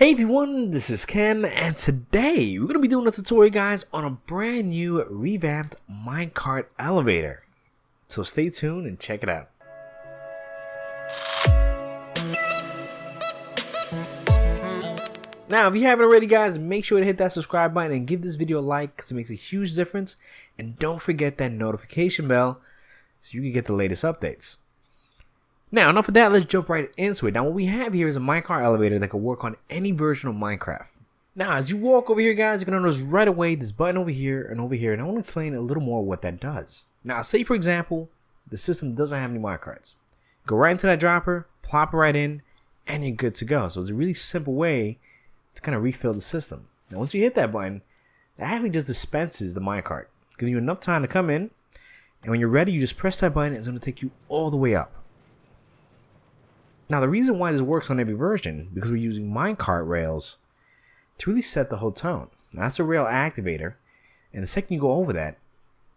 Hey everyone, this is Ken, and today we're going to be doing a tutorial, guys, on a brand new revamped Mincart elevator. So stay tuned and check it out. Now, if you haven't already, guys, make sure to hit that subscribe button and give this video a like because it makes a huge difference. And don't forget that notification bell so you can get the latest updates. Now, enough of that, let's jump right into it. Now, what we have here is a Mincart elevator that can work on any version of Minecraft. Now, as you walk over here, guys, you're going to notice right away this button over here, and I want to explain a little more what that does. Now, say, for example, the system doesn't have any Mincarts. Go right into that dropper, plop it right in, and you're good to go. So it's a really simple way to kind of refill the system. Now, once you hit that button, that actually just dispenses the Mincart, giving you enough time to come in, and when you're ready, you just press that button, and it's going to take you all the way up. Now, the reason why this works on every version, because we're using Mincart rails to really set the whole tone. Now, that's a rail activator, and the second you go over that,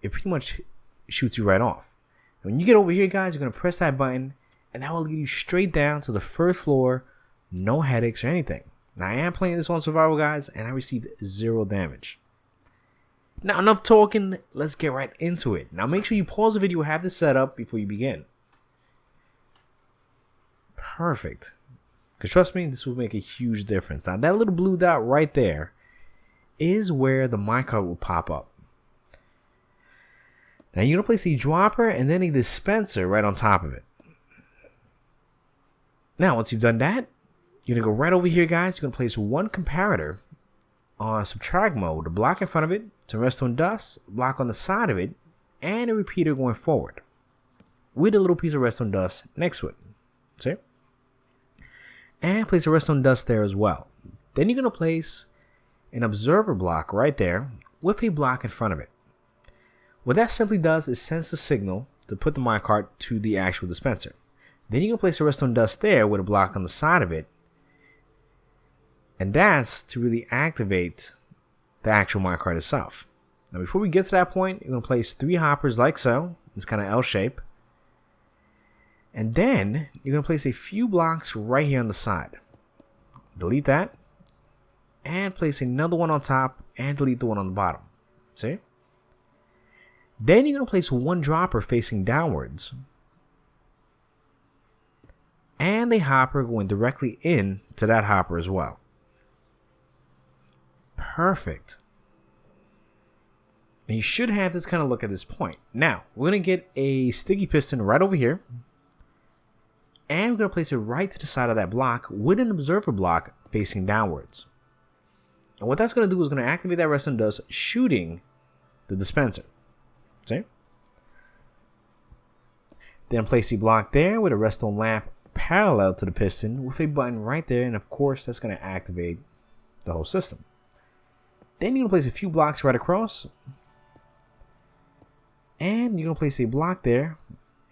it pretty much shoots you right off. And when you get over here, guys, you're going to press that button, and that will lead you straight down to the first floor, no headaches or anything. Now, I am playing this on survival, guys, and I received 0 damage. Now, enough talking, let's get right into it. Now, make sure you pause the video, have this set up before you begin. Perfect. Because trust me, this will make a huge difference. Now, that little blue dot right there is where the Mincart will pop up. Now, you're going to place a dropper and then a dispenser right on top of it. Now, once you've done that, you're going to go right over here, guys. You're going to place one comparator on subtract mode, a block in front of it, to redstone dust, block on the side of it, and a repeater going forward with a little piece of redstone dust next to it. See? And place a redstone dust there as well. Then you're going to place an observer block right there with a block in front of it. What that simply does is sends the signal to put the Mincart to the actual dispenser. Then you're going to place a redstone dust there with a block on the side of it. And that's to really activate the actual Mincart itself. Now, before we get to that point, you're going to place 3 hoppers like so. It's kind of L shape. And then you're going to place a few blocks right here on the side. Delete that. And place another one on top and delete the one on the bottom. See? Then you're going to place one dropper facing downwards. And a hopper going directly into that hopper as well. Perfect. And you should have this kind of look at this point. Now, we're going to get a sticky piston right over here. And we're going to place it right to the side of that block with an observer block facing downwards. And what that's going to do is going to activate that redstone dust, shooting the dispenser. See? Then place the block there with a redstone lamp parallel to the piston with a button right there. And of course, that's going to activate the whole system. Then you're going to place a few blocks right across. And you're going to place a block there.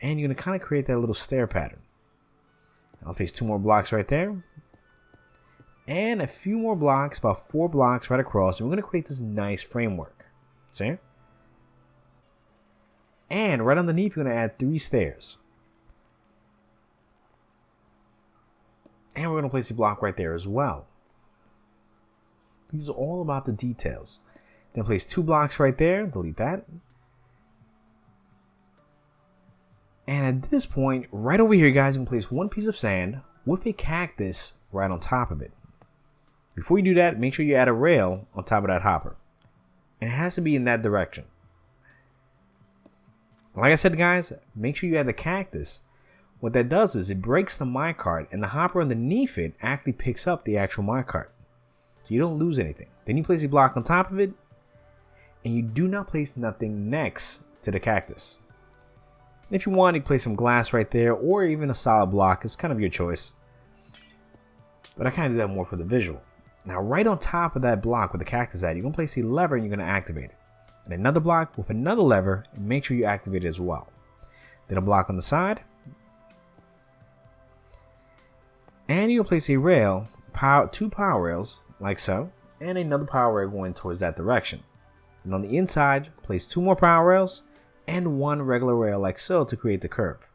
And you're going to kind of create that little stair pattern. I'll place 2 more blocks right there. And a few more blocks, about 4 blocks right across. And we're going to create this nice framework. See? And right underneath, you're going to add 3 stairs. And we're going to place a block right there as well. These are all about the details. Then place 2 blocks right there. Delete that. And at this point, right over here, guys, you can place 1 piece of sand with a cactus right on top of it. Before you do that, make sure you add a rail on top of that hopper. And it has to be in that direction. Like I said, guys, make sure you add the cactus. What that does is it breaks the Mincart, and the hopper underneath it actually picks up the actual Mincart. So you don't lose anything. Then you place a block on top of it, and you do not place nothing next to the cactus. If you want, you can place some glass right there, or even a solid block. It's kind of your choice. But I kind of do that more for the visual. Now, right on top of that block with the cactus at, you're going to place a lever and you're going to activate it. And another block with another lever, and make sure you activate it as well. Then a block on the side. And you'll place a rail, 2 power rails, like so, and another power rail going towards that direction. And on the inside, place 2 more power rails, and 1 regular rail like so to create the curve.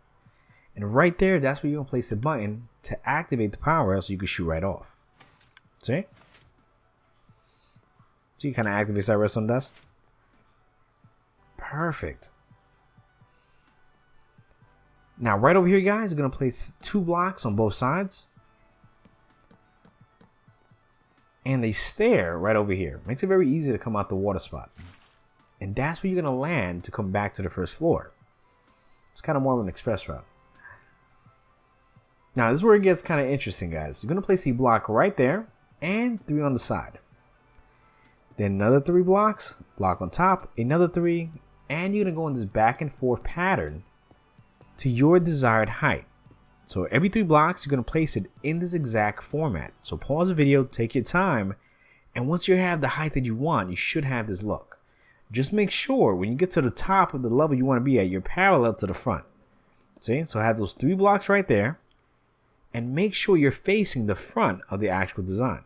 And right there, that's where you're going to place the button to activate the power rail so you can shoot right off. See? So you kind of activates that redstone dust. Perfect. Now right over here, guys, you're going to place 2 blocks on both sides. And they stair right over here. Makes it very easy to come out the water spot. And that's where you're going to land to come back to the first floor. It's kind of more of an express route. Now this is where it gets kind of interesting, guys. You're going to place a block right there and 3 on the side. Then another 3 blocks, block on top, another 3, and you're going to go in this back and forth pattern to your desired height. So every 3 blocks, you're going to place it in this exact format. So pause the video, take your time, and once you have the height that you want, you should have this look. Just make sure when you get to the top of the level you want to be at, you're parallel to the front. See? So have those 3 blocks right there, and make sure you're facing the front of the actual design.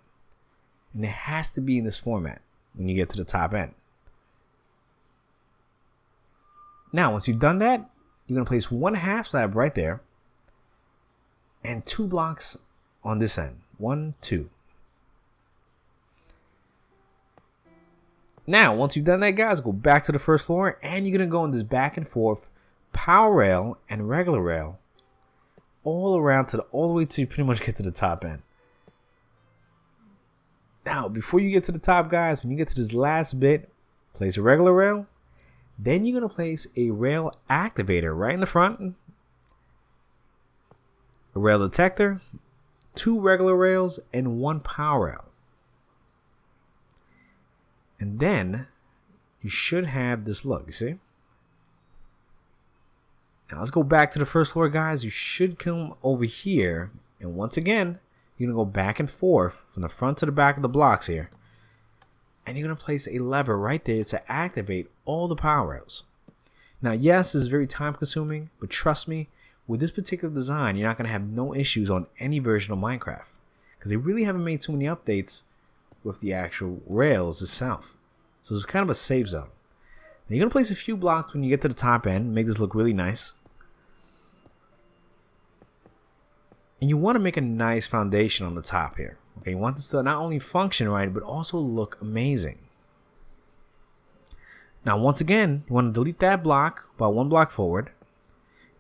And it has to be in this format when you get to the top end. Now, once you've done that, you're going to place 1 half slab right there, and 2 blocks on this end. 1, 2. Now, once you've done that, guys, go back to the first floor, and you're going to go in this back and forth power rail and regular rail all around to all the way to you pretty much get to the top end. Now, before you get to the top, guys, when you get to this last bit, place a regular rail. Then you're going to place a rail activator right in the front. A rail detector, 2 regular rails, and 1 power rail. And then you should have this look, you see? Now let's go back to the first floor, guys. You should come over here, and once again, you're going to go back and forth from the front to the back of the blocks here. And you're going to place a lever right there to activate all the power rails. Now, yes, it's very time consuming, but trust me, with this particular design, you're not going to have no issues on any version of Minecraft, because they really haven't made too many updates with the actual rails itself. So it's kind of a safe zone. Now, you're going to place a few blocks when you get to the top end, make this look really nice. And you want to make a nice foundation on the top here. Okay, you want this to not only function right, but also look amazing. Now, once again, you want to delete that block about 1 block forward.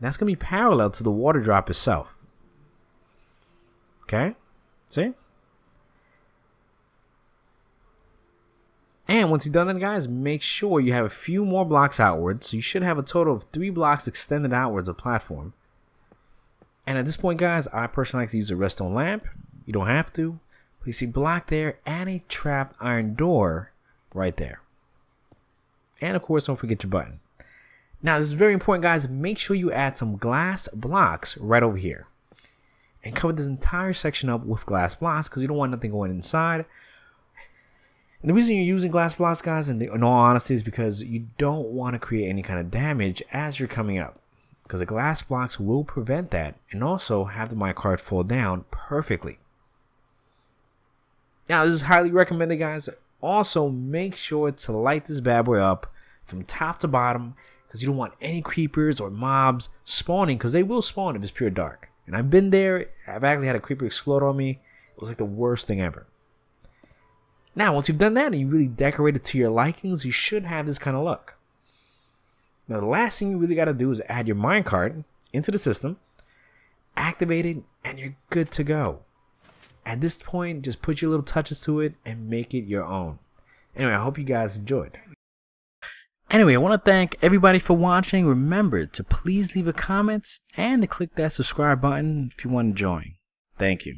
That's going to be parallel to the water drop itself. Okay? See? And once you've done that, guys, make sure you have a few more blocks outwards. So you should have a total of 3 blocks extended outwards of platform. And at this point, guys, I personally like to use a redstone lamp. You don't have to. Place a block there and a trapped iron door right there. And of course, don't forget your button. Now, this is very important, guys. Make sure you add some glass blocks right over here. And cover this entire section up with glass blocks because you don't want nothing going inside. And the reason you're using glass blocks, guys, in all honesty, is because you don't want to create any kind of damage as you're coming up. Because the glass blocks will prevent that and also have the minecart fall down perfectly. Now, this is highly recommended, guys. Also, make sure to light this bad boy up from top to bottom, because you don't want any creepers or mobs spawning, because they will spawn if it's pure dark. And I've been there. I've actually had a creeper explode on me. It was like the worst thing ever. Now, once you've done that and you really decorate it to your likings, you should have this kind of look. Now, the last thing you really got to do is add your minecart into the system, activate it, and you're good to go. At this point, just put your little touches to it and make it your own. Anyway, I hope you guys enjoyed. Anyway, I want to thank everybody for watching. Remember to please leave a comment and to click that subscribe button if you want to join. Thank you.